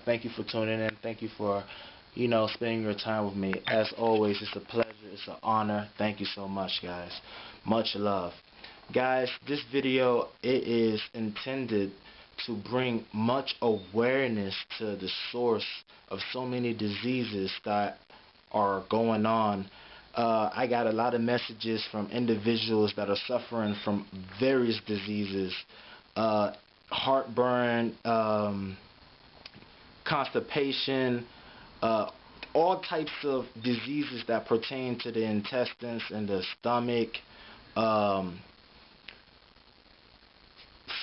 thank you for tuning in. Thank you for, spending your time with me. As always, it's a pleasure. It's an honor. Thank you so much, guys. Much love. Guys, this video, it is intended to bring much awareness to the source of so many diseases that are going on. I got a lot of messages from individuals that are suffering from various diseases, heartburn, constipation, all types of diseases that pertain to the intestines and the stomach.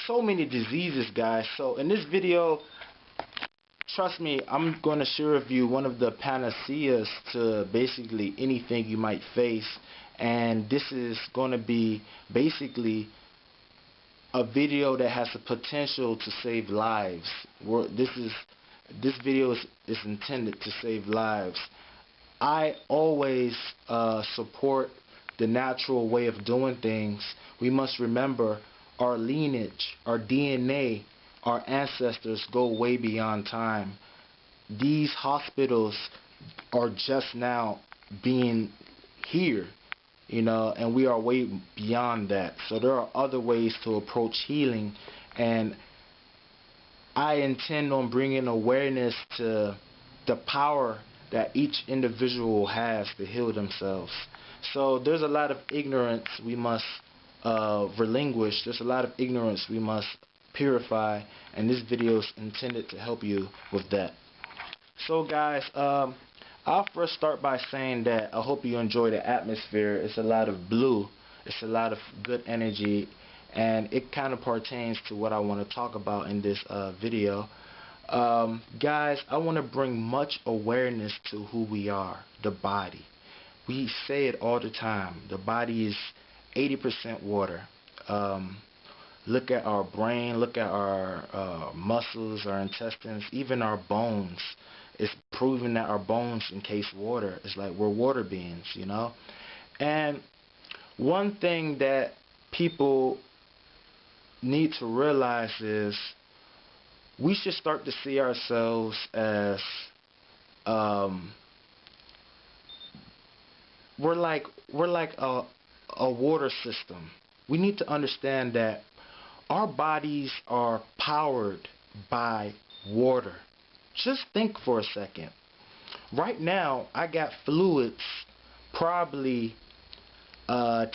So many diseases, guys. So in this video, trust me, I'm going to share with you one of the panaceas to basically anything you might face. And this is going to be basically a video that has the potential to save lives. This video is intended to save lives. I always support the natural way of doing things. We must remember our lineage, our DNA, our ancestors go way beyond time. These hospitals are just now being here, and we are way beyond that. So there are other ways to approach healing, and I intend on bringing awareness to the power that each individual has to heal themselves. So there's a lot of ignorance we must relinquish. There's a lot of ignorance we must purify, and this video is intended to help you with that. So guys, I'll first start by saying that I hope you enjoy the atmosphere. It's a lot of blue, it's a lot of good energy, and it kind of pertains to what I want to talk about in this video. Guys, I want to bring much awareness to who we are, the body. We say it all the time. The body is 80% water. Look at our brain, look at our muscles, our intestines, even our bones. It's proven that our bones encase water. It's like we're water beings, And one thing that people need to realize is we should start to see ourselves as we're like a water system. We need to understand that our bodies are powered by water. Just think for a second. Right now, I got fluids probably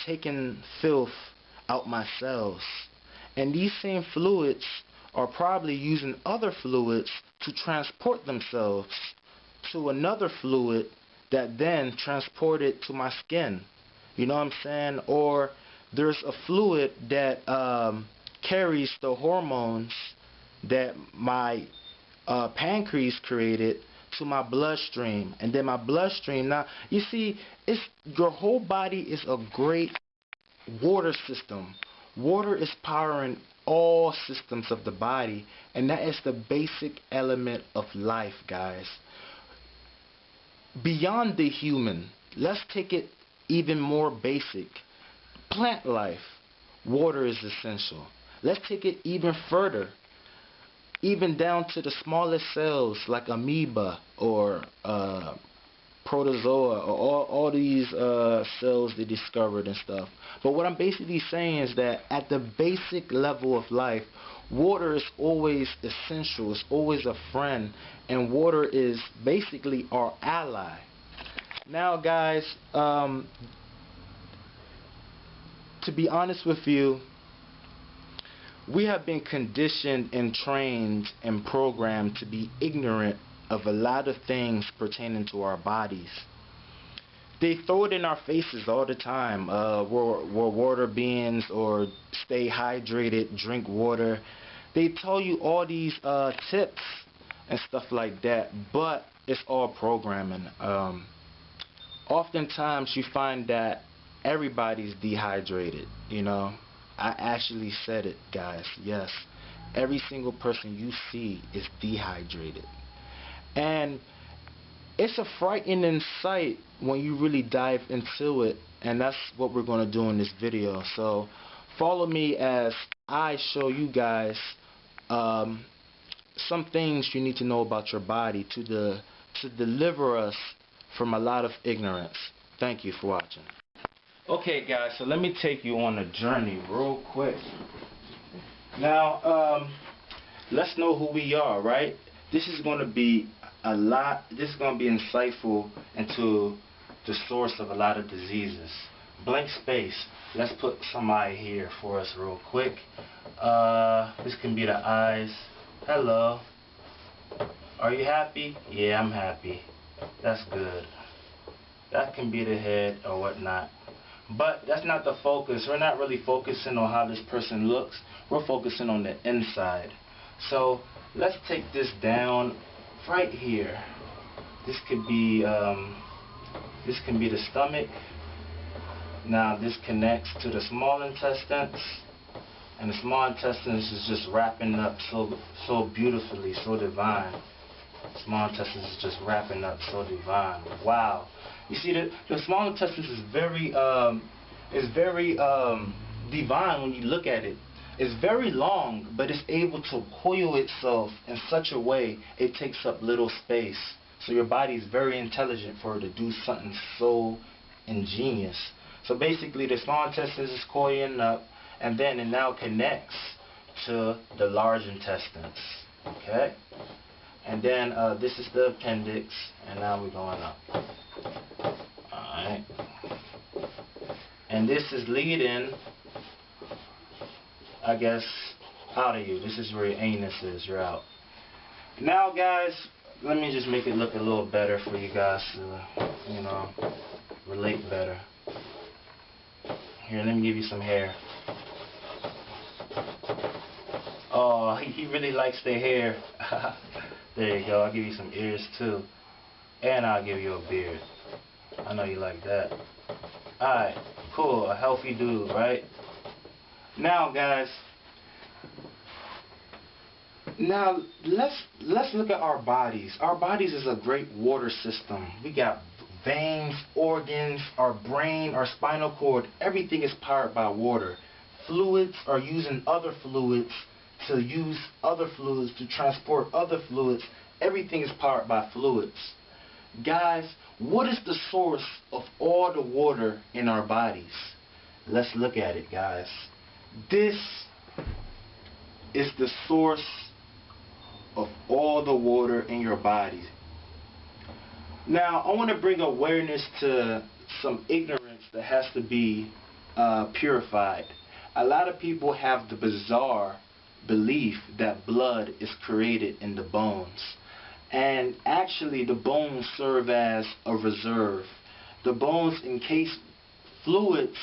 taking filth out my cells. And these same fluids are probably using other fluids to transport themselves to another fluid that then transport it to my skin. You know what I'm saying? Or there's a fluid that carries the hormones that my pancreas created to my bloodstream, and then my bloodstream. Now, you see, your whole body is a great water system. Water is powering all systems of the body, and that is the basic element of life, guys. Beyond the human, let's take it even more basic. Plant life, water is essential. Let's take it even further, even down to the smallest cells like amoeba or protozoa, or all these cells they discovered and stuff. But what I'm basically saying is that at the basic level of life, water is always essential. It's always a friend, and water is basically our ally. Now, guys, to be honest with you, we have been conditioned and trained and programmed to be ignorant of a lot of things pertaining to our bodies. They throw it in our faces all the time. We're water beings, or stay hydrated, drink water. They tell you all these tips and stuff like that, but it's all programming. Oftentimes you find that everybody's dehydrated, I actually said it, guys. Yes, every single person you see is dehydrated. And it's a frightening sight when you really dive into it, and that's what we're going to do in this video. So follow me as I show you guys some things you need to know about your body to deliver us from a lot of ignorance. Thank you for watching. Okay guys, so let me take you on a journey real quick. Now, let's know who we are, right? This is going to be this is going to be insightful into the source of a lot of diseases. Blank space. Let's put somebody here for us real quick. This can be the eyes. Hello. Are you happy? Yeah, I'm happy. That's good. That can be the head or whatnot. But that's not the focus. We're not really focusing on how this person looks. We're focusing on the inside. So let's take this down right here. This could be the stomach. Now this connects to the small intestines, and the small intestines is just wrapping up so beautifully, so divine. Small intestines is just wrapping up so divine. Wow. You see, the small intestines is very divine when you look at it. It's very long, but it's able to coil itself in such a way it takes up little space. So your body is very intelligent for it to do something so ingenious. So basically the small intestines is coiling up, and then it now connects to the large intestines. Okay? And then this is the appendix, and now we're going up. Alright. And this is leading, I guess, out of you. This is where your anus is. You're out. Now, guys, let me just make it look a little better for you guys to, you know, relate better. Here, let me give you some hair. Oh, he really likes the hair. There you go. I'll give you some ears too. And I'll give you a beard. I know you like that. Alright, cool. A healthy dude, right? Now, guys. Now, let's look at our bodies. Our bodies is a great water system. We got veins, organs, our brain, our spinal cord. Everything is powered by water. Fluids are using other fluids to use other fluids to transport other fluids. Everything is powered by fluids. Guys, what is the source of all the water in our bodies? Let's look at it, guys. This is the source of all the water in your body. Now, I want to bring awareness to some ignorance that has to be purified. A lot of people have the bizarre belief that blood is created in the bones. And actually, the bones serve as a reserve. The bones encase fluids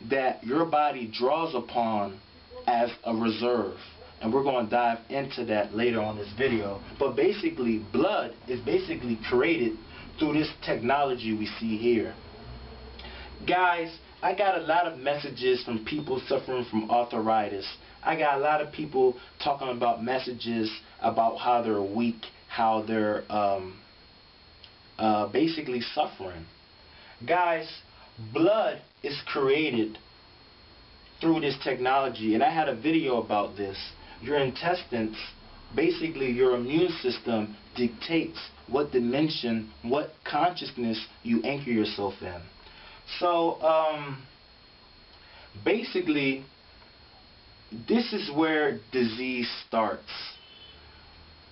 that your body draws upon as a reserve. And we're going to dive into that later on this video. But basically, blood is basically created through this technology we see here. Guys, I got a lot of messages from people suffering from arthritis. I got a lot of people talking about messages about how they're weak, how they're basically suffering. Guys, blood is created through this technology, and I had a video about this. Your intestines, basically your immune system, dictates what dimension, what consciousness you anchor yourself in. So basically, this is where disease starts.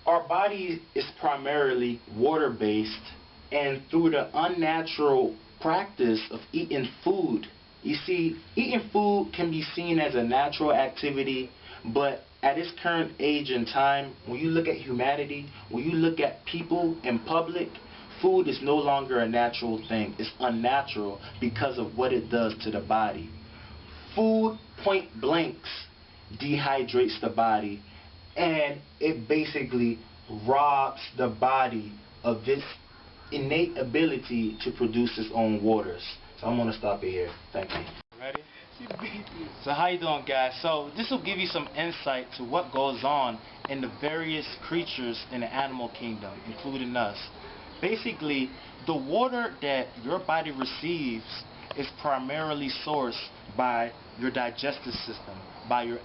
Our body is primarily water-based, and through the unnatural practice of eating food, you see, eating food can be seen as a natural activity, but at this current age and time, when you look at humanity, when you look at people in public, food is no longer a natural thing. It's unnatural because of what it does to the body. Food, point blanks, dehydrates the body, and it basically robs the body of its innate ability to produce its own waters. So I'm going to stop it here. Thank you. Ready? So how you doing, guys? So this will give you some insight to what goes on in the various creatures in the animal kingdom, including us. Basically, the water that your body receives is primarily sourced by your digestive system, by your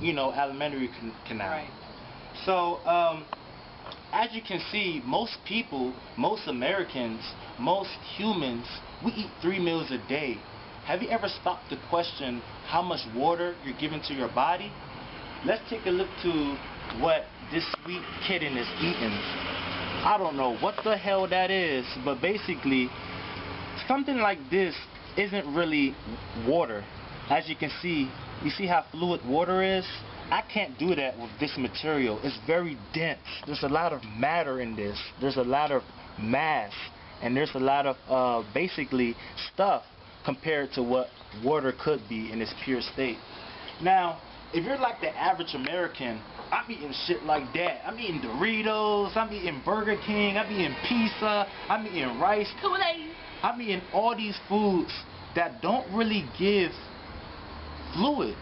alimentary canal. Right. So, as you can see, most people, most Americans, most humans, we eat 3 meals a day. Have you ever stopped to question how much water you're giving to your body? Let's take a look to what this sweet kitten is eating. I don't know what the hell that is, but basically, something like this isn't really water. As you can see, you see how fluid water is? I can't do that with this material. It's very dense. There's a lot of matter in this. There's a lot of mass. And there's a lot of basically stuff compared to what water could be in its pure state. Now, if you're like the average American, I'm eating shit like that. I'm eating Doritos, I'm eating Burger King, I'm eating pizza, I'm eating rice. Kool-Aid. I'm eating all these foods that don't really give fluids.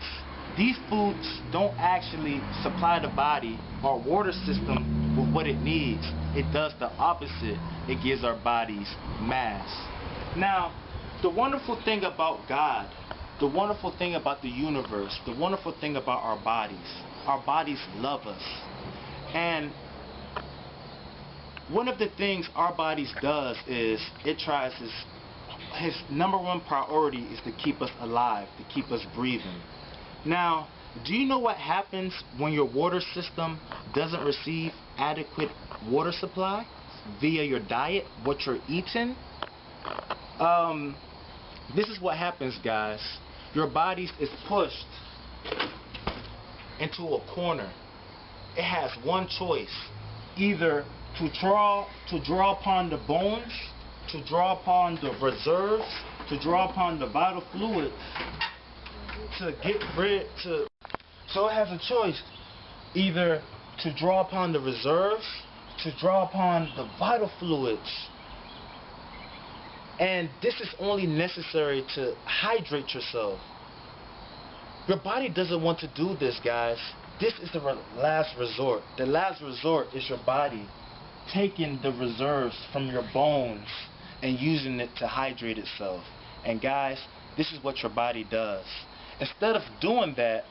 These foods don't actually supply the body or water system with what it needs. It does the opposite. It gives our bodies mass. Now, the wonderful thing about God, the wonderful thing about the universe, the wonderful thing about our bodies love us. And one of the things our bodies does is it tries his number one priority is to keep us alive, to keep us breathing. Now, do you know what happens when your water system doesn't receive adequate water supply via your diet, what you're eating? This is what happens, guys. Your body is pushed into a corner. It has one choice: either to draw upon the bones, to draw upon the reserves, to draw upon the vital fluids, to get rid to. So it has a choice: either to draw upon the reserves, to draw upon the vital fluids. And this is only necessary to hydrate yourself. Your body doesn't want to do this, guys. This is the last resort. The last resort is your body taking the reserves from your bones and using it to hydrate itself. And guys, this is what your body does. Instead of doing that,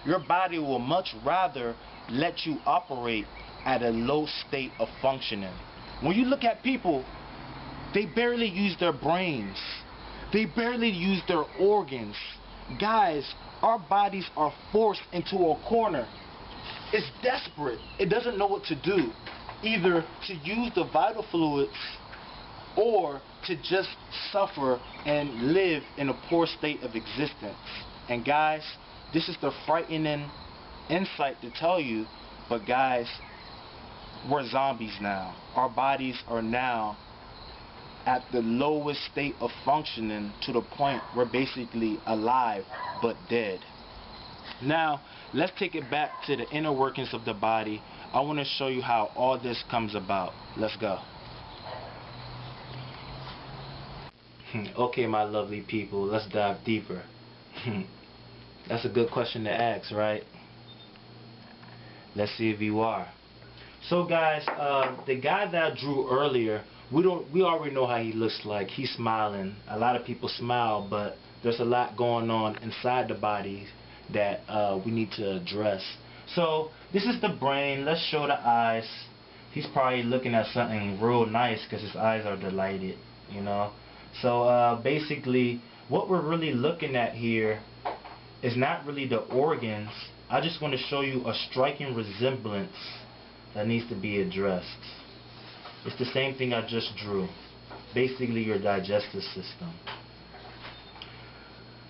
your body will much rather let you operate at a low state of functioning. When you look at people, they barely use their brains. They barely use their organs. Guys, our bodies are forced into a corner. It's desperate. It doesn't know what to do. Either to use the vital fluids or to just suffer and live in a poor state of existence. And guys, this is the frightening insight to tell you, but guys, we're zombies now. Our bodies are now at the lowest state of functioning, to the point we're basically alive but dead. Now, let's take it back to the inner workings of the body. I want to show you how all this comes about. Let's go. Okay, my lovely people, let's dive deeper. That's a good question to ask, right? Let's see if you are. So guys, the guy that I drew earlier, we already know how he looks like. He's smiling. A lot of people smile, but there's a lot going on inside the body that we need to address. So this is the brain. Let's show the eyes. He's probably looking at something real nice because his eyes are delighted, you know. So basically, what we're really looking at here is not really the organs. I just want to show you a striking resemblance that needs to be addressed. It's the same thing I just drew. Basically, your digestive system.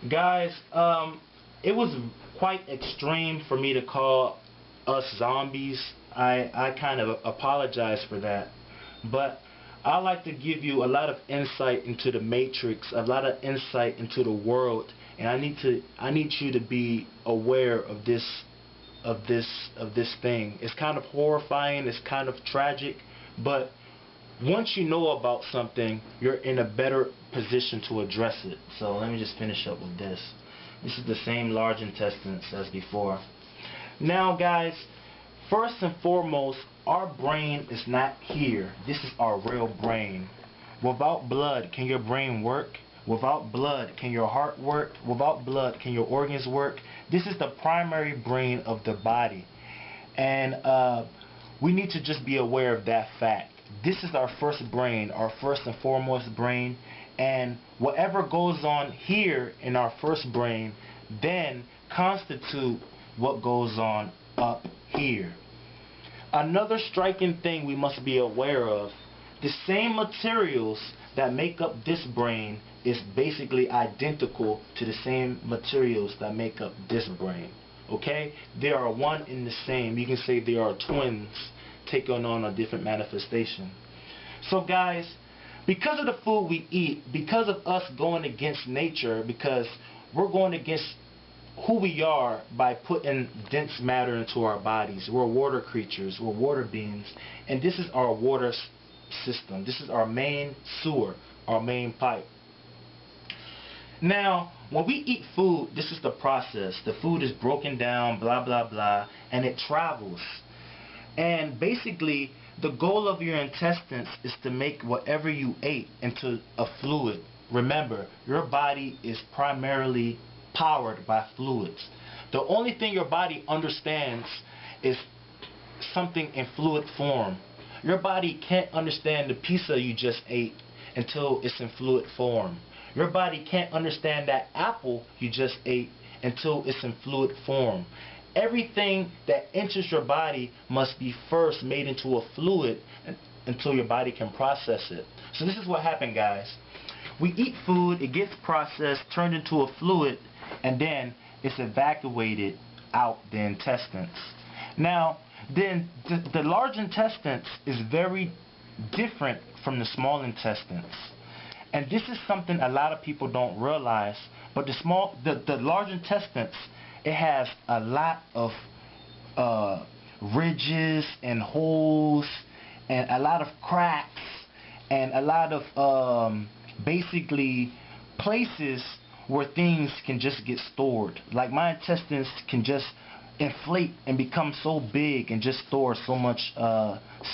Guys, it was quite extreme for me to call us zombies. I kind of apologize for that. But I like to give you a lot of insight into the matrix, a lot of insight into the world, and I need you to be aware of this thing. It's kind of horrifying, it's kind of tragic, but once you know about something, you're in a better position to address it. So let me just finish up with this. This is the same large intestines as before. Now guys, first and foremost, our brain is not here. This is our real brain. Without blood, can your brain work? Without blood, can your heart work? Without blood, can your organs work? This is the primary brain of the body. And we need to just be aware of that fact. This is our first brain, our first and foremost brain, and whatever goes on here in our first brain then constitute what goes on up here. Another striking thing we must be aware of, the same materials that make up this brain is basically identical to the same materials that make up this brain. Okay? They are one in the same. You can say they are twins taking on a different manifestation. So guys, because of the food we eat, because of us going against nature, because we're going against who we are by putting dense matter into our bodies. We're water creatures, we're water beings, and this is our water system. This is our main sewer, our main pipe. Now, when we eat food, this is the process. The food is broken down, blah, blah, blah, and it travels. And basically, the goal of your intestines is to make whatever you ate into a fluid. Remember, your body is primarily powered by fluids. The only thing your body understands is something in fluid form. Your body can't understand the pizza you just ate until it's in fluid form. Your body can't understand that apple you just ate until it's in fluid form. Everything that enters your body must be first made into a fluid until your body can process it. So this is what happened, guys. We eat food, it gets processed, turned into a fluid, and then it's evacuated out the intestines. Now, then the large intestines is very different from the small intestines. And this is something a lot of people don't realize, but the large intestines, it has a lot of ridges and holes and a lot of cracks and a lot of basically places where things can just get stored. Like my intestines can just inflate and become so big and just store so much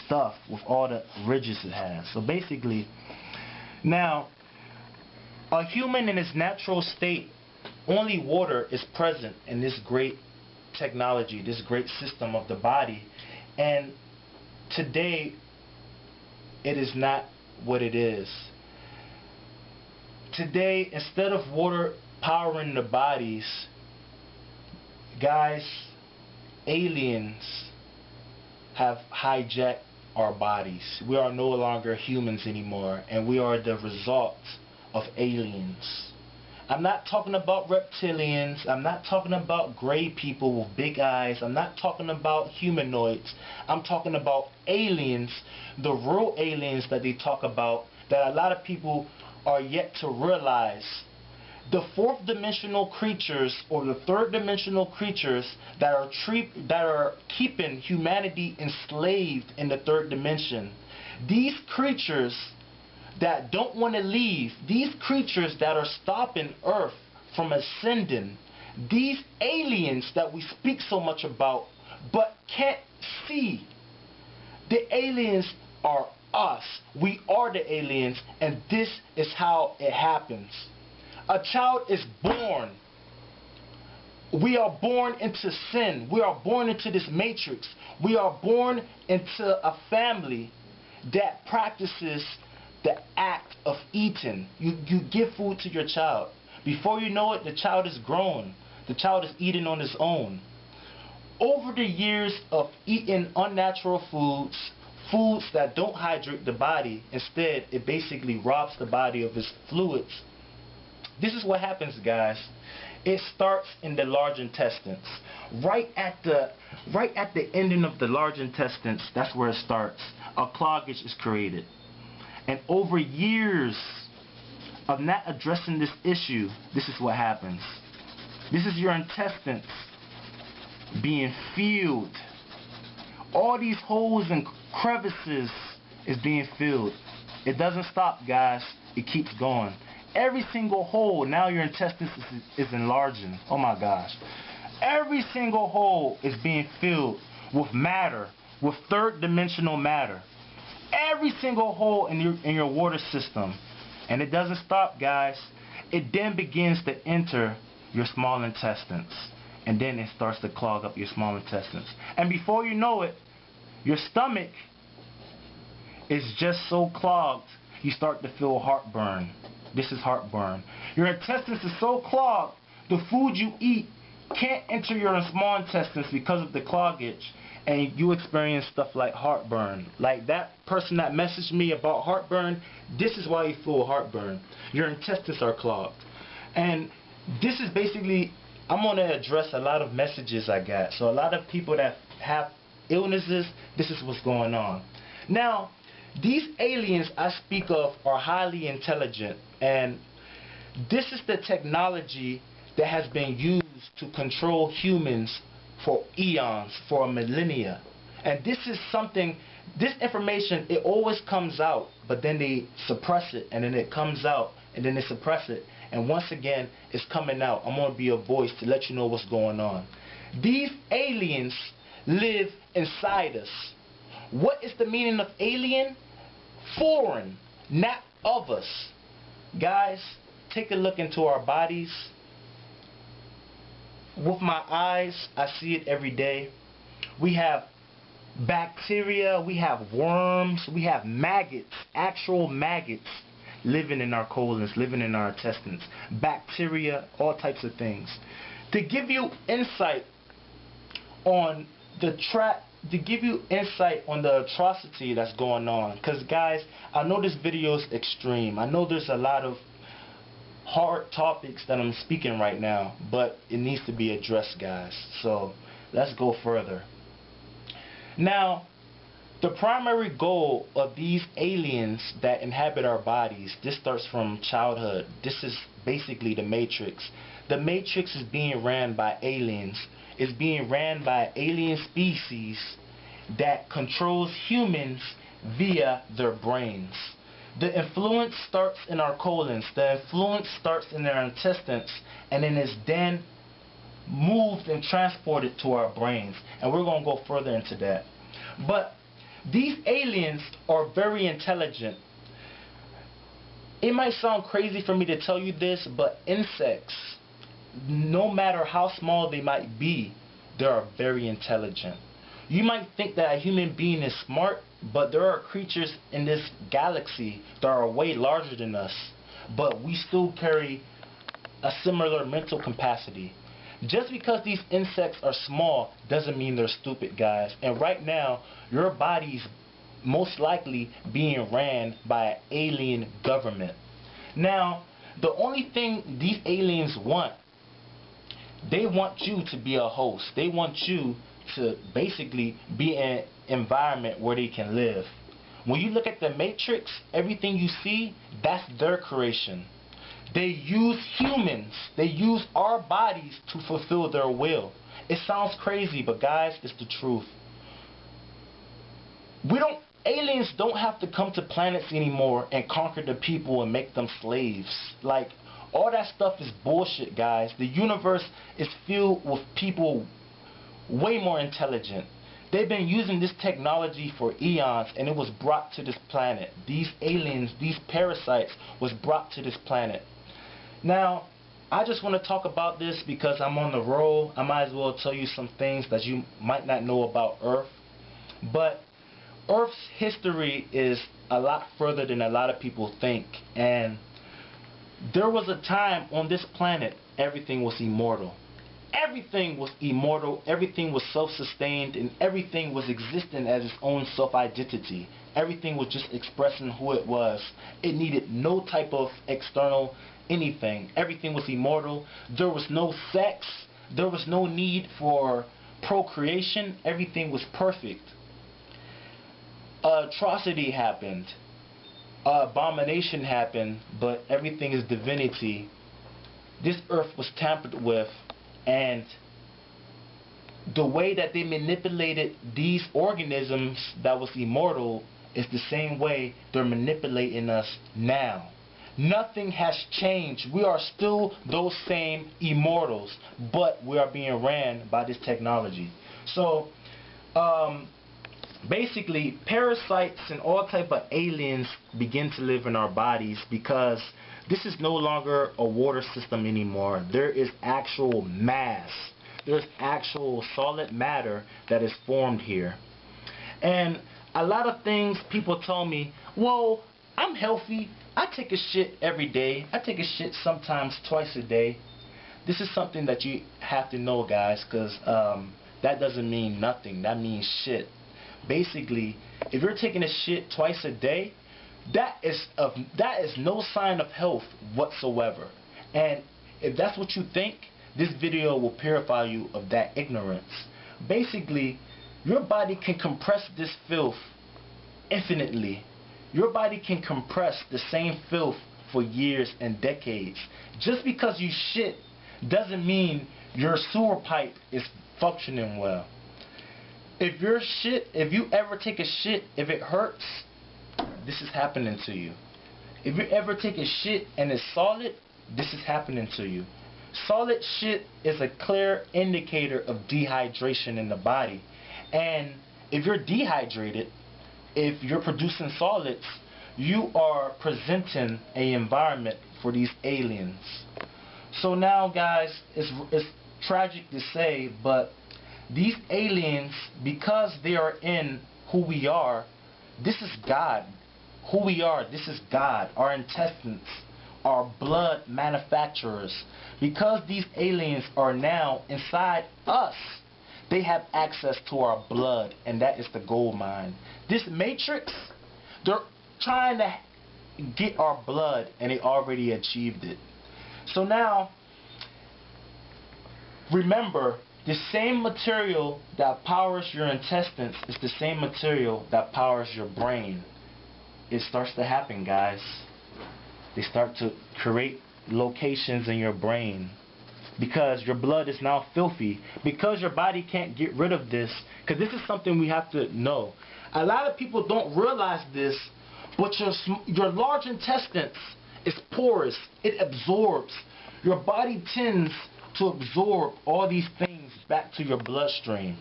stuff with all the ridges it has. So basically, now a human in its natural state, only water is present in this great technology, this great system of the body. And today it is not what it is. Today, instead of water powering the bodies, guys, aliens have hijacked our bodies. We are no longer humans anymore, and we are the result of aliens. I'm not talking about reptilians. I'm not talking about gray people with big eyes. I'm not talking about humanoids. I'm talking about aliens, the real aliens that they talk about, that a lot of people are yet to realize. The fourth dimensional creatures or the third dimensional creatures that are keeping humanity enslaved in the third dimension. These creatures that don't want to leave, these creatures that are stopping Earth from ascending, these aliens that we speak so much about but can't see, the aliens are us. We are the aliens, and this is how it happens. A child is born. We are born into sin. We are born into this matrix. We are born into a family that practices the act of eating. You give food to your child. Before you know it, the child is grown. The child is eating on his own. Over the years of eating unnatural foods, foods that don't hydrate the body, instead it basically robs the body of its fluids. This is what happens, guys. It starts in the large intestines. Right at the ending of the large intestines, that's where it starts. A cloggage is created. And over years of not addressing this issue, this is what happens. This is your intestines being filled. All these holes and crevices is being filled. It doesn't stop, guys. It keeps going. Every single hole, now your intestines is enlarging. Oh my gosh. Every single hole is being filled with matter, with third dimensional matter. Every single hole in your water system. And it doesn't stop, guys. It then begins to enter your small intestines. and then it starts to clog up your small intestines. And before you know it, your stomach is just so clogged, you start to feel heartburn. This is heartburn. Your intestines is so clogged, the food you eat can't enter your small intestines because of the cloggage, and you experience stuff like heartburn. Like that person that messaged me about heartburn, this is why you feel heartburn. Your intestines are clogged. And this is basically, I'm going to address a lot of messages I got. So a lot of people that have illnesses, this is what's going on. Now, these aliens I speak of are highly intelligent, and this is the technology that has been used to control humans for eons, for a millennia. And this is something, this information, it always comes out, but then they suppress it, and then it comes out, and then they suppress it, and once again it's coming out. I'm going to be a voice to let you know what's going on. These aliens live inside us. What is the meaning of alien? Foreign, not of us. Guys, take a look into our bodies. With my eyes, I see it every day. We have bacteria, we have worms, we have maggots, actual maggots living in our colons, living in our intestines. Bacteria, all types of things. To give you insight on the atrocity that's going on, because guys, I know this video is extreme. I know there's a lot of hard topics that I'm speaking right now, but it needs to be addressed, guys. So let's go further. Now, the primary goal of these aliens that inhabit our bodies, this starts from childhood. This is basically the Matrix. The Matrix is being ran by aliens. It's being ran by alien species that controls humans via their brains. The influence starts in our colons. The influence starts in their intestines, and then is then moved and transported to our brains. And we're going to go further into that. But these aliens are very intelligent. It might sound crazy for me to tell you this, but insects, no matter how small they might be, they are very intelligent. You might think that a human being is smart, but there are creatures in this galaxy that are way larger than us, but we still carry a similar mental capacity. Just because these insects are small doesn't mean they're stupid, guys. And right now, your body's most likely being ran by an alien government. Now, the only thing these aliens want, they want you to be a host. They want you to basically be in an environment where they can live. When you look at the Matrix, everything you see, that's their creation. They use humans. They use our bodies to fulfill their will. It sounds crazy, but guys, it's the truth. Aliens don't have to come to planets anymore and conquer the people and make them slaves. Like, all that stuff is bullshit, guys. The universe is filled with people way more intelligent. They've been using this technology for eons, and it was brought to this planet. These aliens, these parasites, was brought to this planet. Now, I just want to talk about this because I'm on the roll. I might as well tell you some things that you might not know about Earth. But Earth's history is a lot further than a lot of people think. And there was a time on this planet everything was immortal. Everything was immortal, everything was self-sustained, and everything was existing as its own self-identity. Everything was just expressing who it was. It needed no type of external anything. Everything was immortal. There was no sex. There was no need for procreation. Everything was perfect. Atrocity happened. Abomination happened, but everything is divinity. This earth was tampered with, and the way that they manipulated these organisms that was immortal is the same way they're manipulating us now. Nothing has changed. We are still those same immortals, but we are being ran by this technology. So basically, parasites and all type of aliens begin to live in our bodies because this is no longer a water system anymore. There is actual mass. there's actual solid matter that is formed here. And a lot of things people tell me, well, I'm healthy. I take a shit every day. I take a shit sometimes twice a day. This is something that you have to know, guys, because that doesn't mean nothing. That means shit. Basically, if you're taking a shit twice a day, that is no sign of health whatsoever. And if that's what you think, this video will purify you of that ignorance. Basically, your body can compress this filth infinitely. Your body can compress the same filth for years and decades. Just because you shit doesn't mean your sewer pipe is functioning well. If you ever take a shit, if it hurts, this is happening to you. If you ever take a shit and it's solid, this is happening to you. Solid shit is a clear indicator of dehydration in the body. And if you're dehydrated, if you're producing solids, you are presenting an environment for these aliens. So now, guys, it's tragic to say, but these aliens, because they are in who we are, this is God. Who we are, this is God. Our intestines, our blood manufacturers. Because these aliens are now inside us, they have access to our blood, and that is the gold mine. This matrix, they're trying to get our blood, and they already achieved it. So now, remember, the same material that powers your intestines is the same material that powers your brain. It starts to happen, guys. They start to create locations in your brain. Because your blood is now filthy. Because your body can't get rid of this. Because this is something we have to know. A lot of people don't realize this, but your large intestines is porous. It absorbs. Your body tends to absorb all these things back to your bloodstream.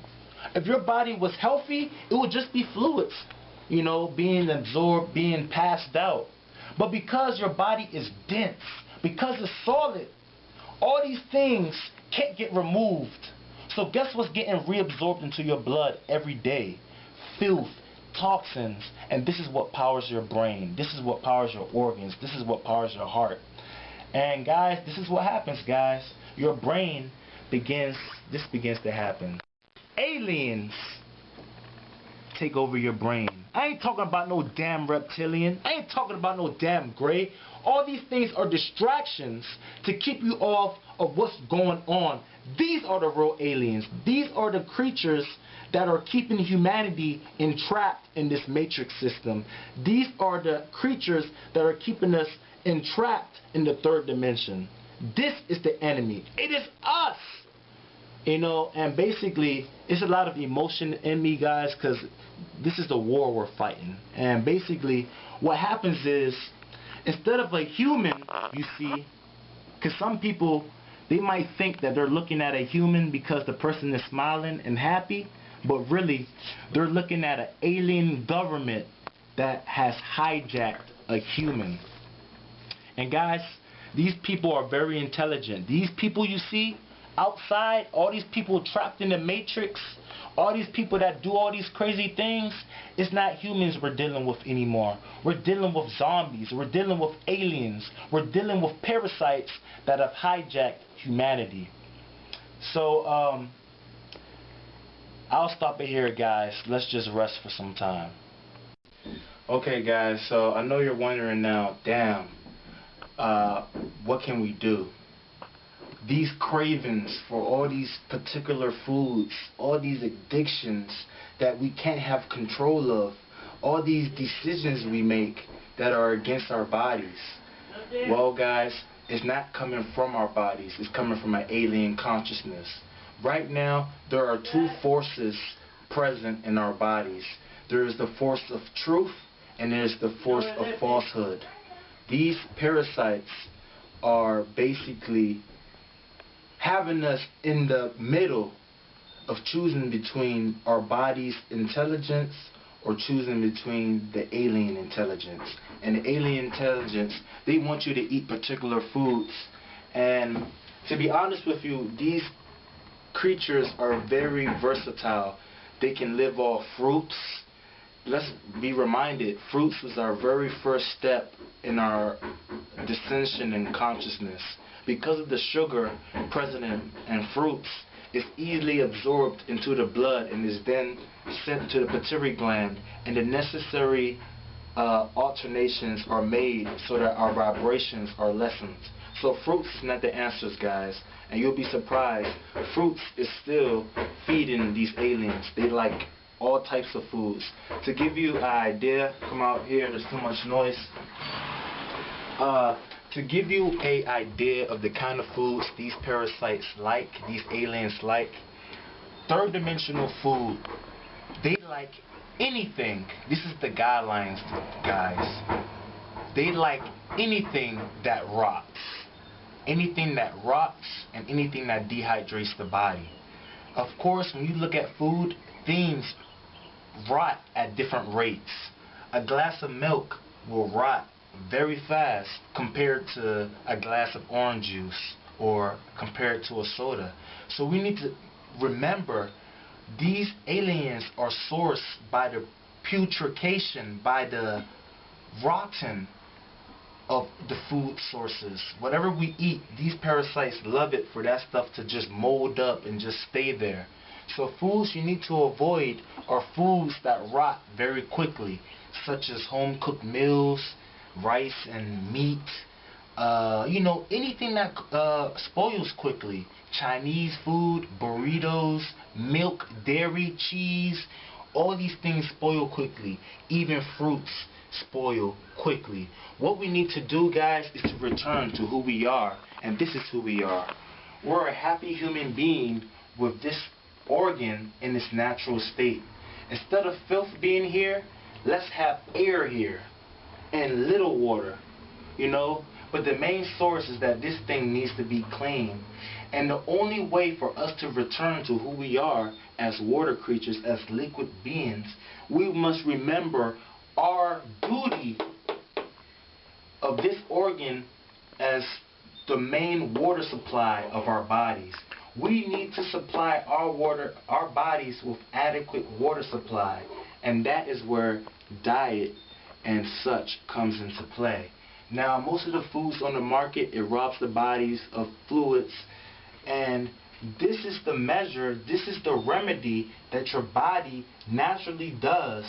If your body was healthy, it would just be fluids, you know, being absorbed, being passed out. But because your body is dense, because it's solid, all these things can't get removed. So guess what's getting reabsorbed into your blood every day? Filth, toxins, and this is what powers your brain. This is what powers your organs. This is what powers your heart. And guys, this is what happens, guys. Your brain begins to happen. Aliens take over your brain. I ain't talking about no damn reptilian. I ain't talking about no damn gray. All these things are distractions to keep you off of what's going on. These are the real aliens. These are the creatures that are keeping humanity entrapped in this matrix system. These are the creatures that are keeping us entrapped in the third dimension. This is the enemy. It is us. You know, and basically, it's a lot of emotion in me, guys, because this is the war we're fighting. And basically, what happens is, instead of a human, you see, because some people, they might think that they're looking at a human because the person is smiling and happy, but really, they're looking at an alien government that has hijacked a human. And guys, these people are very intelligent. These people you see outside, all these people trapped in the matrix, all these people that do all these crazy things, it's not humans we're dealing with anymore. We're dealing with zombies. We're dealing with aliens. We're dealing with parasites that have hijacked humanity. So, I'll stop it here, guys. Let's just rest for some time. Okay, guys, so I know you're wondering now, damn, what can we do? These cravings for all these particular foods, all these addictions that we can't have control of, all these decisions we make that are against our bodies. Well, guys, it's not coming from our bodies. It's coming from an alien consciousness. Right now, there are two forces present in our bodies. There is the force of truth and there is the force of falsehood. These parasites are basically having us in the middle of choosing between our body's intelligence or choosing between the alien intelligence. And the alien intelligence, they want you to eat particular foods. And to be honest with you, these creatures are very versatile. They can live off fruits. Let's be reminded, fruits was our very first step in our descension in consciousness. Because of the sugar present in fruits, it's easily absorbed into the blood and is then sent to the pituitary gland, and the necessary alternations are made so that our vibrations are lessened. So fruits is not the answers, guys, and you'll be surprised. Fruits is still feeding these aliens. They like all types of foods. To give you an idea, come out here, there's too much noise. To give you an idea of the kind of foods these parasites like, these aliens like, third dimensional food, they like anything. This is the guidelines, guys. They like anything that rots. Anything that rots and anything that dehydrates the body. Of course, when you look at food, things rot at different rates. A glass of milk will rot very fast compared to a glass of orange juice or compared to a soda. So we need to remember these aliens are sourced by the putrefaction, by the rotten of the food sources. Whatever we eat, these parasites love it for that stuff to just mold up and just stay there. So foods you need to avoid are foods that rot very quickly, such as home cooked meals, rice and meat, you know, anything that spoils quickly. Chinese food, burritos, milk, dairy, cheese, all these things spoil quickly. Even fruits spoil quickly. What we need to do, guys, is to return to who we are, and this is who we are. We're a happy human being with this organ in its natural state. Instead of filth being here, let's have air here and little water, you know. But the main source is that this thing needs to be clean, and the only way for us to return to who we are as water creatures, as liquid beings, we must remember our duty of this organ as the main water supply of our bodies. We need to supply our bodies with adequate water supply, and that is where diet and such comes into play. Now, most of the foods on the market, it robs the bodies of fluids, and this is the measure, this is the remedy that your body naturally does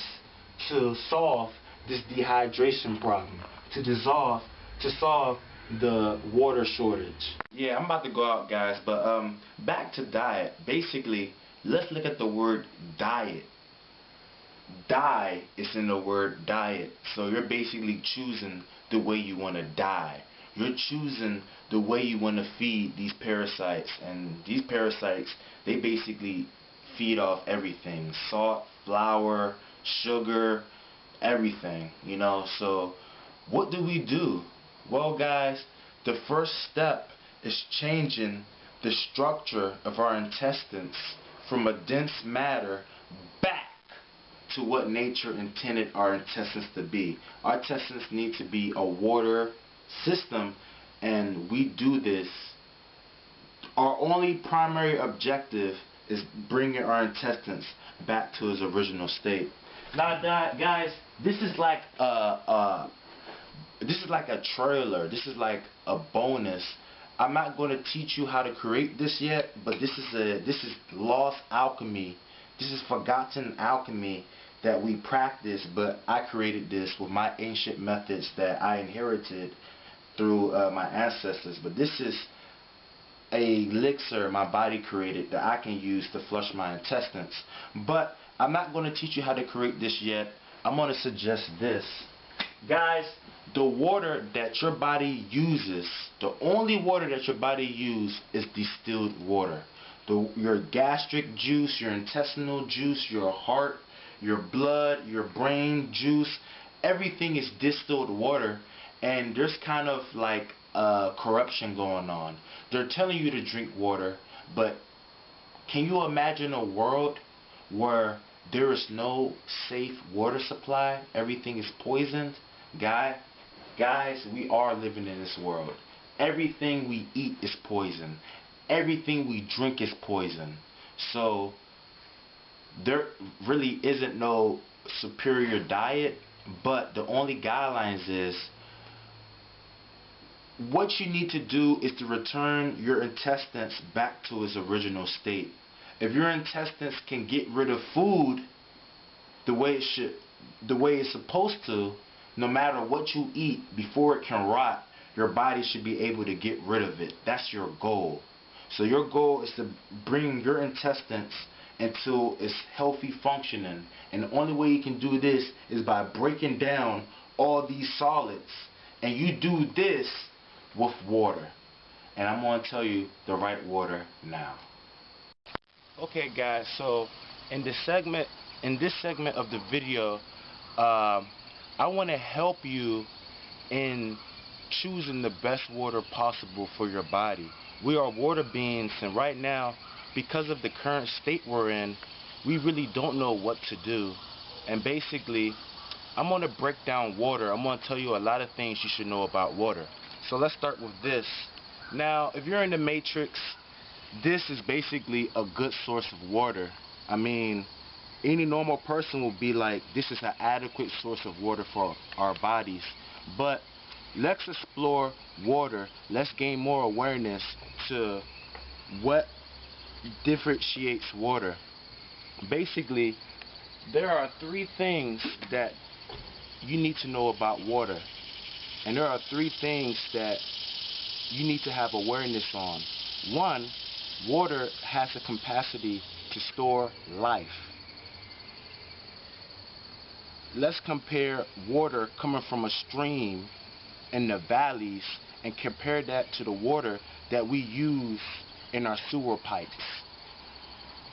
to solve this dehydration problem, to solve the water shortage. Yeah, I'm about to go out, guys, but back to diet. Basically, let's look at the word diet. Die is in the word diet, so you're basically choosing the way you want to die. You're choosing the way you want to feed these parasites, and these parasites, they basically feed off everything: salt, flour, sugar, everything, you know. So what do? Well, guys, the first step is changing the structure of our intestines from a dense matter back to what nature intended our intestines to be. Our intestines need to be a water system, and we do this. Our only primary objective is bringing our intestines back to its original state. Now, guys, this is like a trailer. This is like a bonus. I'm not going to teach you how to create this yet, but this is lost alchemy. This is forgotten alchemy that we practice, but I created this with my ancient methods that I inherited through my ancestors. But this is a elixir my body created that I can use to flush my intestines. But I'm not going to teach you how to create this yet. I'm going to suggest this. Guys, the water that your body uses, the only water that your body uses is distilled water. Your gastric juice, your intestinal juice, your heart, your blood, your brain juice, everything is distilled water, and there's kind of like corruption going on. They're telling you to drink water, but can you imagine a world where there is no safe water supply? Everything is poisoned? Guys, we are living in this world. Everything we eat is poison. everything we drink is poison. So there really isn't no superior diet, but the only guidelines is what you need to do is to return your intestines back to its original state. If your intestines can get rid of food the way it's supposed to, no matter what you eat before it can rot, your body should be able to get rid of it. That's your goal. So your goal is to bring your intestines into its healthy functioning. And the only way you can do this is by breaking down all these solids. And you do this with water. And I'm going to tell you the right water now. Okay guys, so in this segment of the video, I want to help you in choosing the best water possible for your body. We are water beings, and right now, because of the current state we're in, we really don't know what to do. And basically, I'm going to break down water. I'm going to tell you a lot of things you should know about water. So let's start with this. Now, if you're in the Matrix, this is basically a good source of water. I mean, any normal person will be like, this is an adequate source of water for our bodies. But let's explore water. Let's gain more awareness to what differentiates water. Basically, there are 3 things that you need to know about water. And there are 3 things that you need to have awareness on. 1, water has a capacity to store life. Let's compare water coming from a stream in the valleys and compare that to the water that we use in our sewer pipes.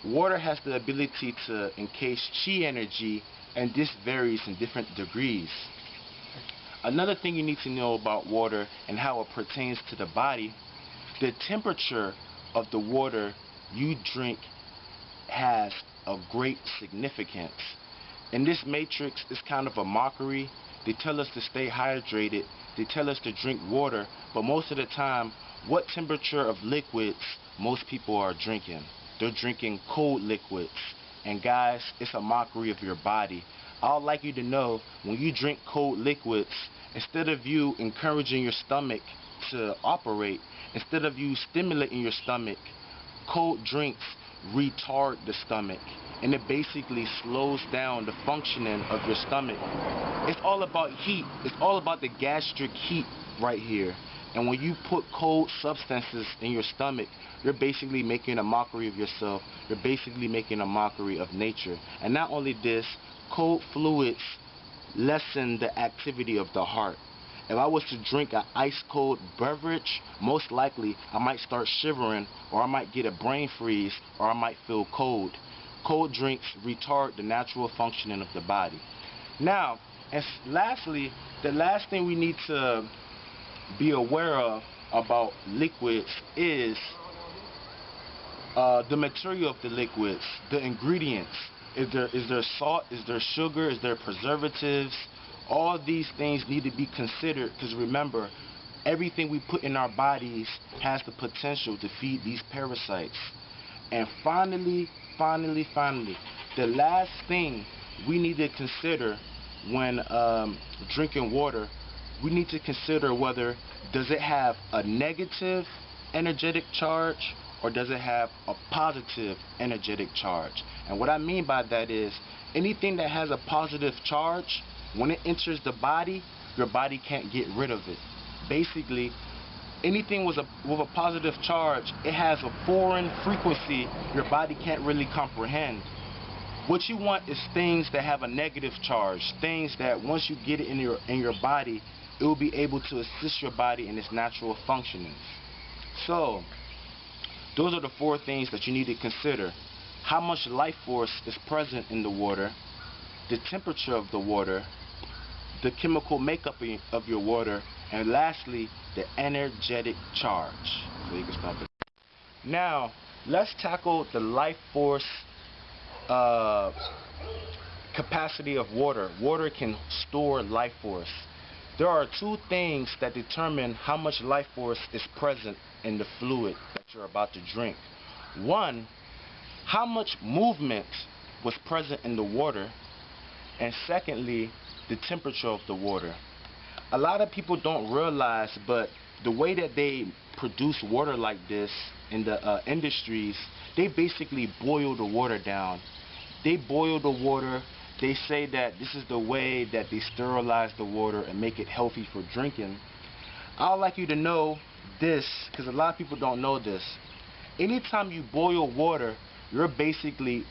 Water has the ability to encase chi energy, and this varies in different degrees. Another thing you need to know about water and how it pertains to the body, the temperature of the water you drink has a great significance. In this Matrix, it's kind of a mockery. They tell us to stay hydrated. They tell us to drink water, but most of the time, what temperature of liquids most people are drinking? They're drinking cold liquids. And guys, it's a mockery of your body. I'd like you to know, when you drink cold liquids, instead of you encouraging your stomach to operate, instead of you stimulating your stomach, cold drinks retard the stomach, and it basically slows down the functioning of your stomach. It's all about heat. It's all about the gastric heat right here. And when you put cold substances in your stomach, you're basically making a mockery of yourself. You're basically making a mockery of nature. And not only this, cold fluids lessen the activity of the heart. If I was to drink an ice cold beverage, most likely I might start shivering, or I might get a brain freeze, or I might feel cold. Cold drinks retard the natural functioning of the body. Now, and lastly, the last thing we need to be aware of about liquids is the material of the liquids, the ingredients. Is there salt? Is there sugar? Is there preservatives? All these things need to be considered, because remember, everything we put in our bodies has the potential to feed these parasites. And finally, the last thing we need to consider when drinking water, we need to consider whether does it have a negative energetic charge or does it have a positive energetic charge. And what I mean by that is, anything that has a positive charge, when it enters the body, your body can't get rid of it. Basically, anything with a positive charge, it has a foreign frequency your body can't really comprehend. What you want is things that have a negative charge, things that once you get it in your body, it will be able to assist your body in its natural functioning. So, those are the 4 things that you need to consider. How much life force is present in the water, the temperature of the water, the chemical makeup of your water, and lastly, the energetic charge. So you can stop it. Now, let's tackle the life force capacity of water. Water can store life force. there are two things that determine how much life force is present in the fluid that you're about to drink. One, how much movement was present in the water, and secondly, the temperature of the water. A lot of people don't realize, but the way that they produce water like this in the industries, they basically boil the water down. They boil the water. They say that this is the way that they sterilize the water and make it healthy for drinking. I would like you to know this, because a lot of people don't know this. Anytime you boil water, you're basically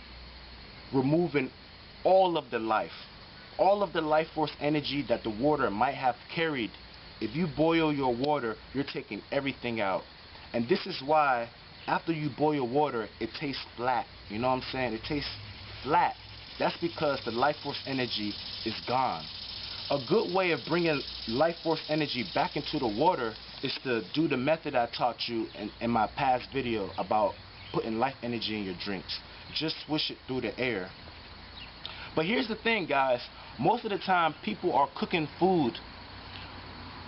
removing all of the life force energy that the water might have carried. If you boil your water, you're taking everything out. And this is why after you boil water, it tastes flat. You know what I'm saying? It tastes flat. That's because the life force energy is gone. A good way of bringing life force energy back into the water is to do the method I taught you in my past video about putting life energy in your drinks. Just swish it through the air. But here's the thing, guys. Most of the time, people are cooking food.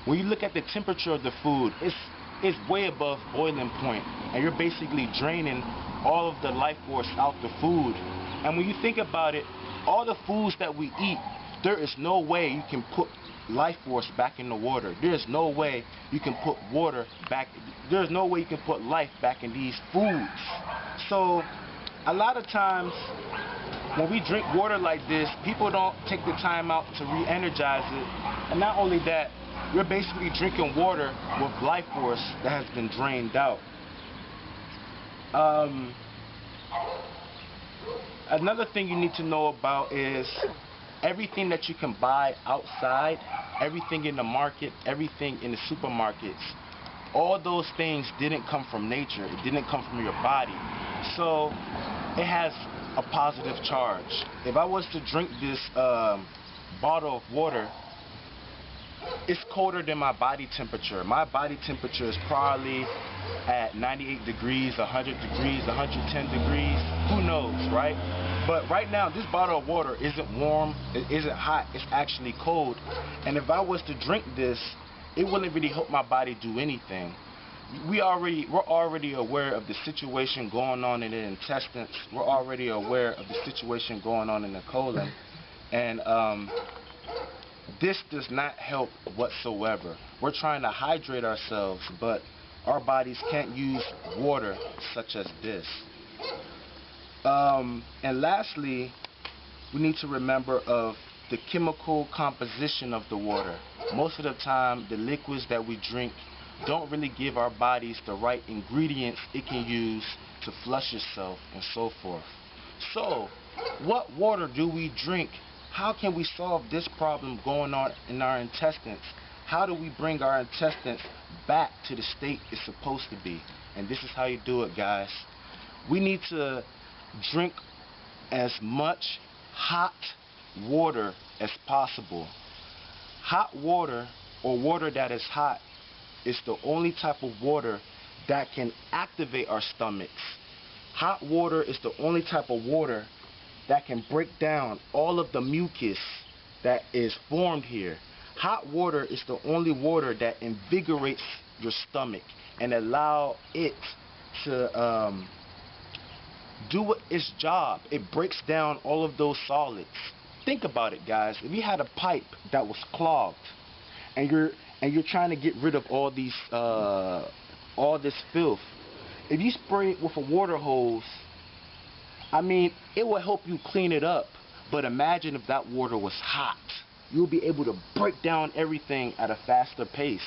When you look at the temperature of the food, it's way above boiling point, and you're basically draining all of the life force out the food. And when you think about it, all the foods that we eat, there is no way you can put life force back in the water. There's no way you can put water back. There's no way you can put life back in these foods. So a lot of times when we drink water like this, people don't take the time out to re-energize it. And not only that, you're basically drinking water with life force that has been drained out. Another thing you need to know about is everything that you can buy outside, everything in the market, everything in the supermarkets, all those things didn't come from nature. It didn't come from your body. So it has a positive charge. If I was to drink this bottle of water, it's colder than my body temperature. My body temperature is probably at 98 degrees, 100 degrees, 110 degrees, who knows, right? But right now, this bottle of water isn't warm, it isn't hot, it's actually cold. And if I was to drink this, it wouldn't really help my body do anything. We're already aware of the situation going on in the intestines. We're already aware of the situation going on in the colon. And this does not help whatsoever. We're trying to hydrate ourselves, but our bodies can't use water such as this. And lastly, we need to remember of the chemical composition of the water. Most of the time, the liquids that we drink don't really give our bodies the right ingredients it can use to flush itself and so forth. So, what water do we drink? How can we solve this problem going on in our intestines? How do we bring our intestines back to the state it's supposed to be? And this is how you do it, guys. We need to drink as much hot water as possible. Hot water, or water that is hot, is the only type of water that can activate our stomachs. Hot water is the only type of water that can break down all of the mucus that is formed here. Hot water is the only water that invigorates your stomach and allow it to do its job. It breaks down all of those solids. Think about it, guys. If you had a pipe that was clogged and you're trying to get rid of all these all this filth, if you spray it with a water hose, I mean, it will help you clean it up. But imagine if that water was hot. You'll be able to break down everything at a faster pace.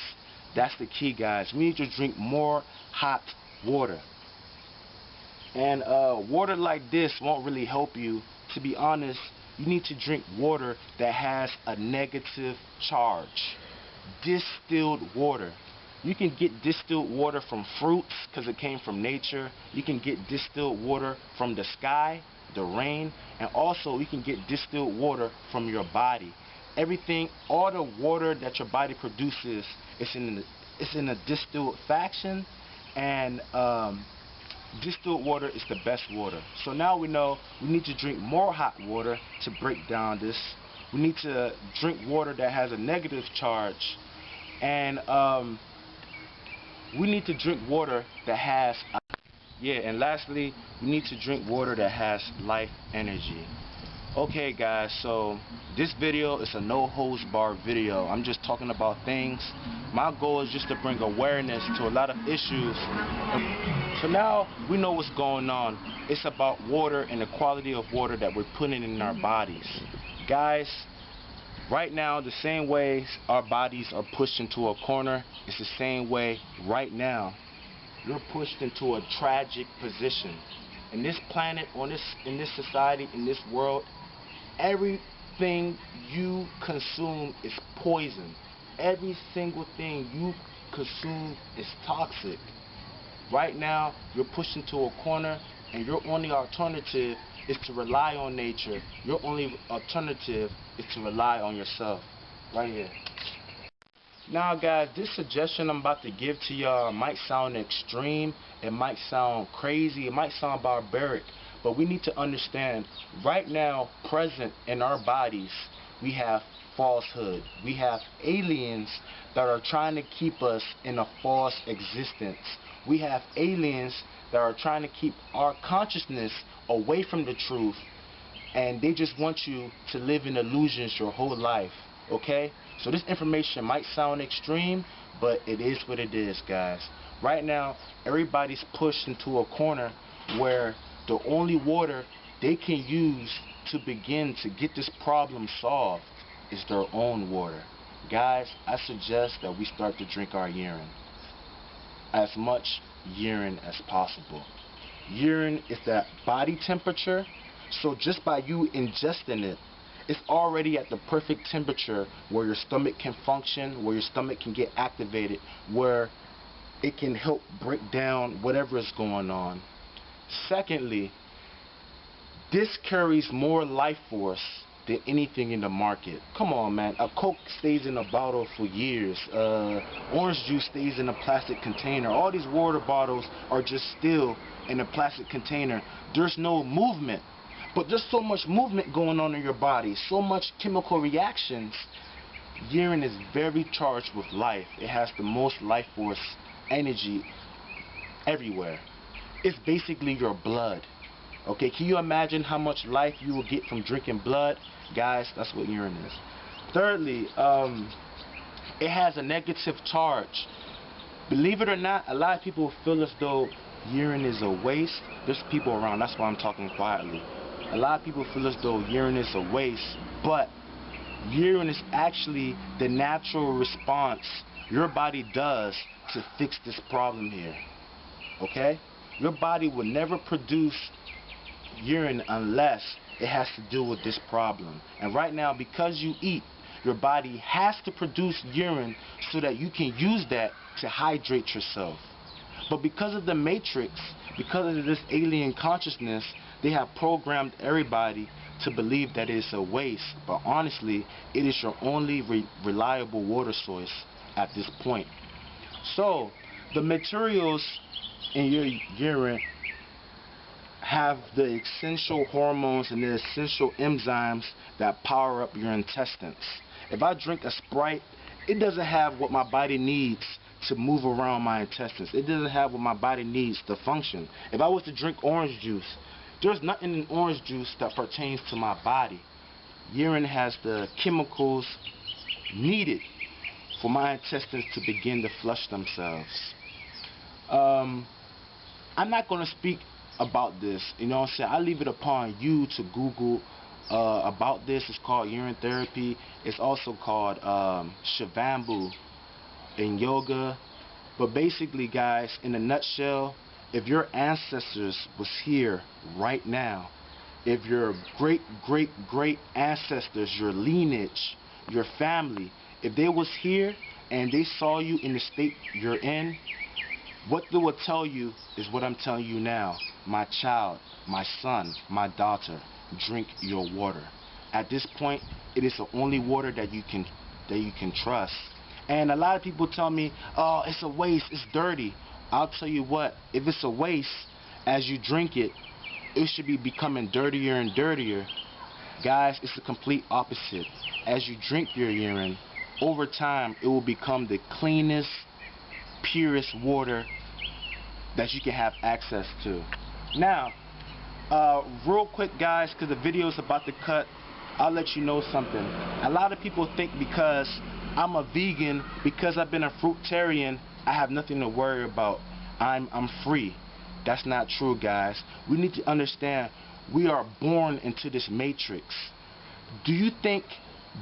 That's the key, guys. We need to drink more hot water. And water like this won't really help you. To be honest, you need to drink water that has a negative charge. Distilled water. You can get distilled water from fruits because it came from nature. You can get distilled water from the sky, the rain, and also you can get distilled water from your body. Everything, all the water that your body produces is in a distilled fashion, and distilled water is the best water. So now we know we need to drink more hot water to break down this We need to drink water that has a negative charge. And we need to drink water that has and lastly, we need to drink water that has life energy. Okay guys, so this video is a no holds barred video. I'm just talking about things. My goal is just to bring awareness to a lot of issues. So now we know what's going on. It's about water and the quality of water that we're putting in our bodies. Guys, right now, the same way our bodies are pushed into a corner, it's the same way right now you're pushed into a tragic position. In this planet, in this society, in this world, everything you consume is poison. Every single thing you consume is toxic. Right now, you're pushed into a corner, and your only alternative is to rely on nature. Your only alternative is to rely on yourself. Right here. Now guys, this suggestion I'm about to give to y'all might sound extreme, it might sound crazy, it might sound barbaric, but we need to understand, right now, present in our bodies, we have falsehood. We have aliens that are trying to keep us in a false existence. We have aliens that are trying to keep our consciousness away from the truth, and they just want you to live in illusions your whole life. Okay? So this information might sound extreme, but it is what it is, guys. Right now, everybody's pushed into a corner where the only water they can use to begin to get this problem solved is their own water. Guys, I suggest that we start to drink our urine. As much urine as possible. Urine is that body temperature, so just by you ingesting it, it's already at the perfect temperature where your stomach can function, where your stomach can get activated, where it can help break down whatever is going on. Secondly, this carries more life force than anything in the market. Come on, man. A Coke stays in a bottle for years. Orange juice stays in a plastic container. All these water bottles are just still in a plastic container. There's no movement. But there's so much movement going on in your body, so much chemical reactions. Urine is very charged with life. It has the most life force energy everywhere. It's basically your blood. Okay, can you imagine how much life you will get from drinking blood? Guys, that's what urine is. Thirdly, it has a negative charge. Believe it or not, a lot of people feel as though urine is a waste. There's people around, that's why I'm talking quietly. A lot of people feel as though urine is a waste, but urine is actually the natural response your body does to fix this problem here. Okay? Your body will never produce urine unless it has to deal with this problem. And right now, because you eat, your body has to produce urine so that you can use that to hydrate yourself. But because of the matrix, because of this alien consciousness, they have programmed everybody to believe that it's a waste. But honestly, it is your only reliable water source at this point. So, the materials in your urine have the essential hormones and the essential enzymes that power up your intestines. If I drink a Sprite, it doesn't have what my body needs to move around my intestines. It doesn't have what my body needs to function. If I was to drink orange juice, there's nothing in orange juice that pertains to my body. Urine has the chemicals needed for my intestines to begin to flush themselves. I'm not going to speak about this, you know what I'm saying? I leave it upon you to Google about this. It's called urine therapy. It's also called Shivambu in yoga. But basically, guys, in a nutshell, if your ancestors was here right now, if your great ancestors, your lineage, your family, if they was here and they saw you in the state you're in, what they would tell you is what I'm telling you now. My child, my son, my daughter, drink your water. At this point, it is the only water that you can trust. And a lot of people tell me, oh, it's a waste, it's dirty. I'll tell you what, if it's a waste, as you drink it, it should be becoming dirtier and dirtier. Guys, it's the complete opposite. As you drink your urine, over time it will become the cleanest, purest water that you can have access to. Now, real quick guys, because the video is about to cut, I'll let you know something. A lot of people think because I'm a vegan, because I've been a fruitarian, I have nothing to worry about. I'm free. That's not true, guys. We need to understand we are born into this matrix. Do you think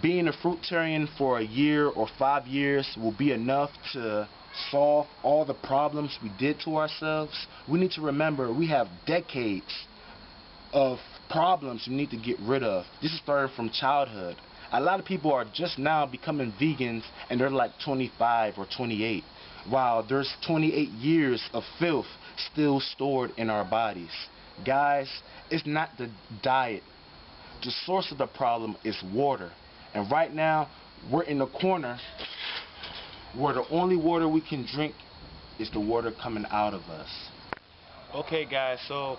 being a fruitarian for a year or 5 years will be enough to solve all the problems we did to ourselves? We need to remember we have decades of problems we need to get rid of. This is starting from childhood. A lot of people are just now becoming vegans and they're like 25 or 28, while there's 28 years of filth still stored in our bodies. Guys, it's not the diet. The source of the problem is water. And right now, we're in the corner where the only water we can drink is the water coming out of us. Okay guys, so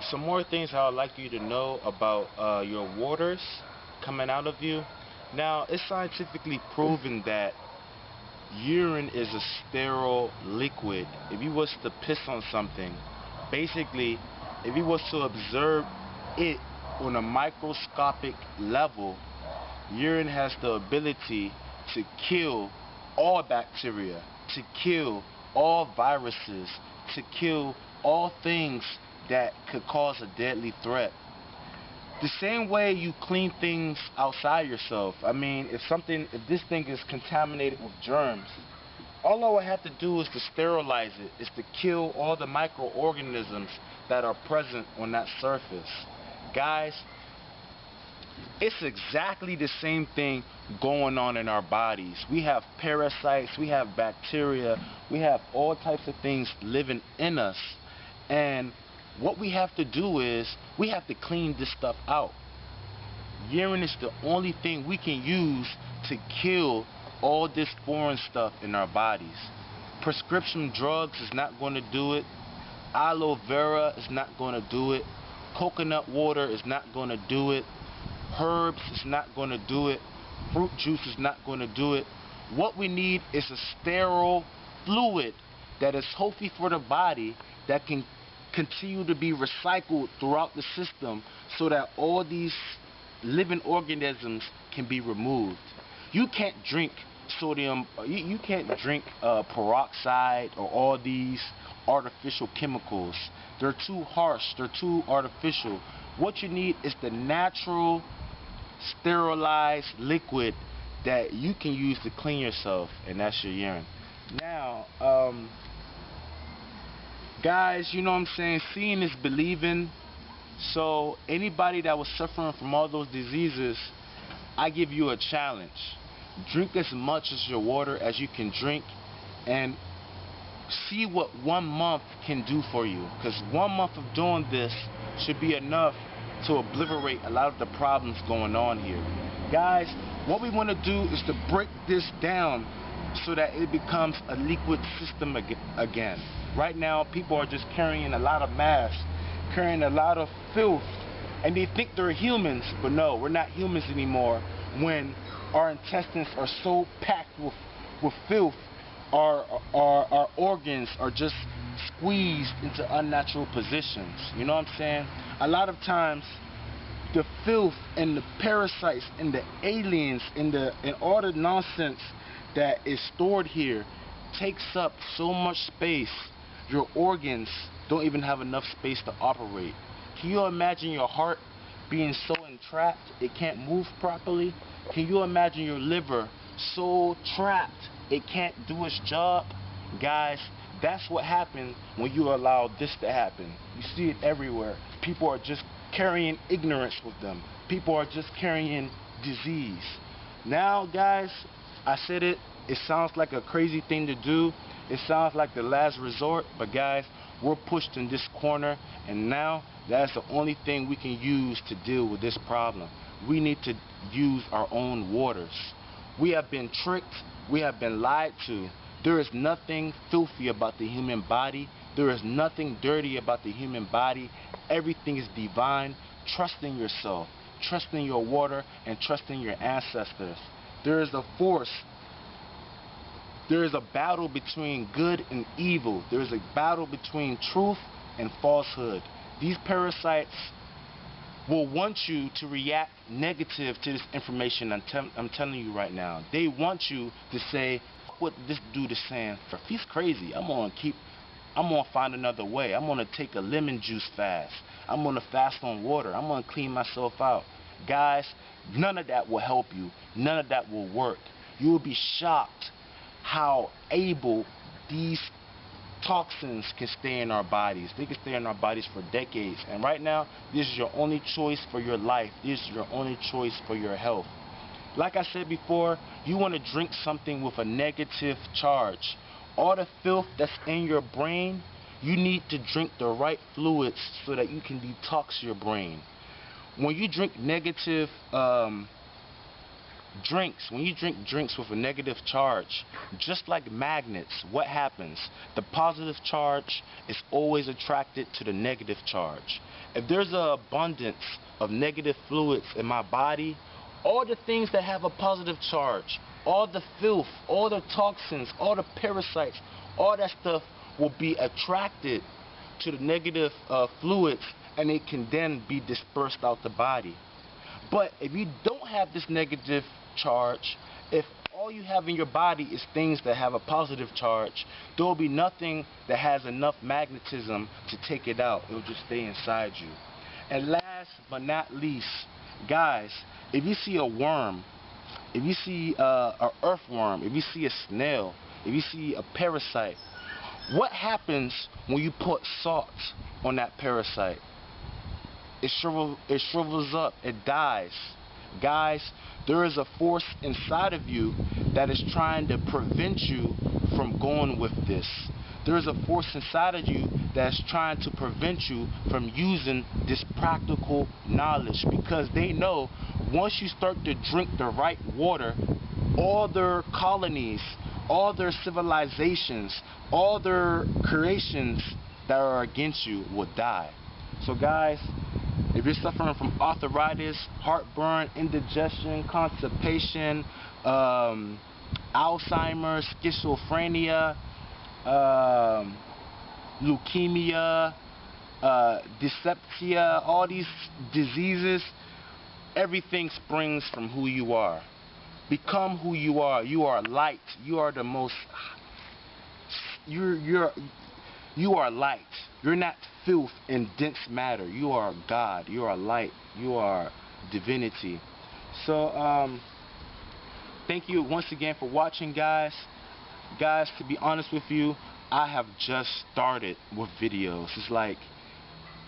some more things I would like you to know about your waters coming out of you. Now, it's scientifically proven that urine is a sterile liquid. If you was to piss on something, basically, if you was to observe it on a microscopic level, urine has the ability to kill all bacteria, to kill all viruses, to kill all things that could cause a deadly threat. The same way you clean things outside yourself. I mean, if this thing is contaminated with germs, all I would have to do is to sterilize it, is to kill all the microorganisms that are present on that surface. Guys, it's exactly the same thing going on in our bodies. We have parasites, we have bacteria, we have all types of things living in us. And what we have to do is, we have to clean this stuff out. Urine is the only thing we can use to kill all this foreign stuff in our bodies. Prescription drugs is not going to do it. Aloe vera is not going to do it. Coconut water is not going to do it. Herbs is not going to do it. Fruit juice is not going to do it. What we need is a sterile fluid that is healthy for the body, that can continue to be recycled throughout the system, so that all these living organisms can be removed. You can't drink sodium, you can't drink peroxide or all these artificial chemicals. They're too harsh, they're too artificial. What you need is the natural, sterilized liquid that you can use to clean yourself, and that's your urine. Now, guys, you know what I'm saying, seeing is believing. So anybody that was suffering from all those diseases, I give you a challenge. Drink as much as your water as you can drink, and see what 1 month can do for you, because 1 month of doing this should be enough to obliterate a lot of the problems going on here. Guys, what we want to do is to break this down so that it becomes a liquid system again. Right now, people are just carrying a lot of masks, carrying a lot of filth, and they think they're humans, but no, we're not humans anymore. When our intestines are so packed with filth, our organs are just squeezed into unnatural positions. You know what I'm saying? A lot of times, the filth and the parasites and the aliens and all the nonsense that is stored here takes up so much space. Your organs don't even have enough space to operate. Can you imagine your heart being so entrapped it can't move properly? Can you imagine your liver so trapped it can't do its job? Guys, that's what happens when you allow this to happen. You see it everywhere. People are just carrying ignorance with them. People are just carrying disease. Now, guys, I said it sounds like a crazy thing to do. It sounds like the last resort, but guys, we're pushed in this corner, and now that's the only thing we can use to deal with this problem. We need to use our own waters. We have been tricked. We have been lied to. There is nothing filthy about the human body. There is nothing dirty about the human body. Everything is divine. Trust in yourself. trust in your water, and trust in your ancestors. There is a force. There is a battle between good and evil. There is a battle between truth and falsehood. These parasites will want you to react negative to this information I'm telling you right now. They want you to say, what this dude is saying, he's crazy. I'm gonna find another way. I'm gonna take a lemon juice fast. I'm gonna fast on water. I'm gonna clean myself out. Guys, none of that will help you. None of that will work. You will be shocked how able these toxins can stay in our bodies. They can stay in our bodies for decades. And right now, this is your only choice for your life. This is your only choice for your health. Like I said before, you want to drink something with a negative charge. All the filth that's in your brain, you need to drink the right fluids so that you can detox your brain. When you drink negative drinks, when you drink drinks with a negative charge, just like magnets, what happens? The positive charge is always attracted to the negative charge. If there's an abundance of negative fluids in my body, all the things that have a positive charge, all the filth, all the toxins, all the parasites, all that stuff will be attracted to the negative fluids, and it can then be dispersed out the body. But if you don't have this negative charge, if all you have in your body is things that have a positive charge, there will be nothing that has enough magnetism to take it out. It will just stay inside you. And last but not least, guys, if you see a worm, if you see an earthworm, if you see a snail, if you see a parasite, what happens when you put salt on that parasite? It shrivels up, it dies. Guys, there is a force inside of you that is trying to prevent you from going with this. There is a force inside of you that's trying to prevent you from using this practical knowledge, because they know once you start to drink the right water, all their colonies, all their civilizations, all their creations that are against you will die. So guys, if you're suffering from arthritis, heartburn, indigestion, constipation, Alzheimer's, schizophrenia, leukemia, dyspepsia, all these diseases, everything springs from who you are. Become who you are. You are light. You are the most. You are light. You're not filth and dense matter. You are God. You are light. You are divinity. So thank you once again for watching, guys. Guys, to be honest with you, I have just started with videos. It's like,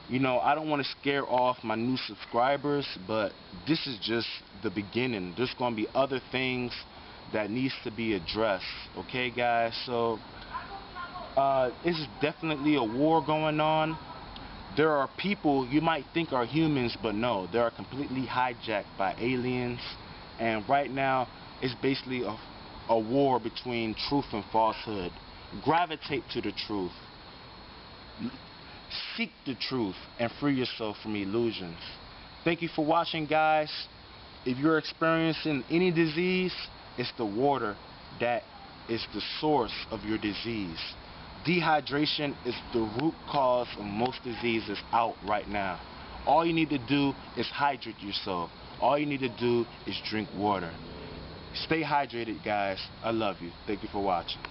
you know, I don't want to scare off my new subscribers, but this is just the beginning. There's going to be other things that needs to be addressed. Okay, guys? So it's definitely a war going on. There are people you might think are humans, but no, they are completely hijacked by aliens. And right now, it's basically a war between truth and falsehood. Gravitate to the truth. Seek the truth and free yourself from illusions. Thank you for watching, guys. If you're experiencing any disease, it's the water that is the source of your disease. Dehydration is the root cause of most diseases out right now. All you need to do is hydrate yourself. All you need to do is drink water. Stay hydrated, guys. I love you. Thank you for watching.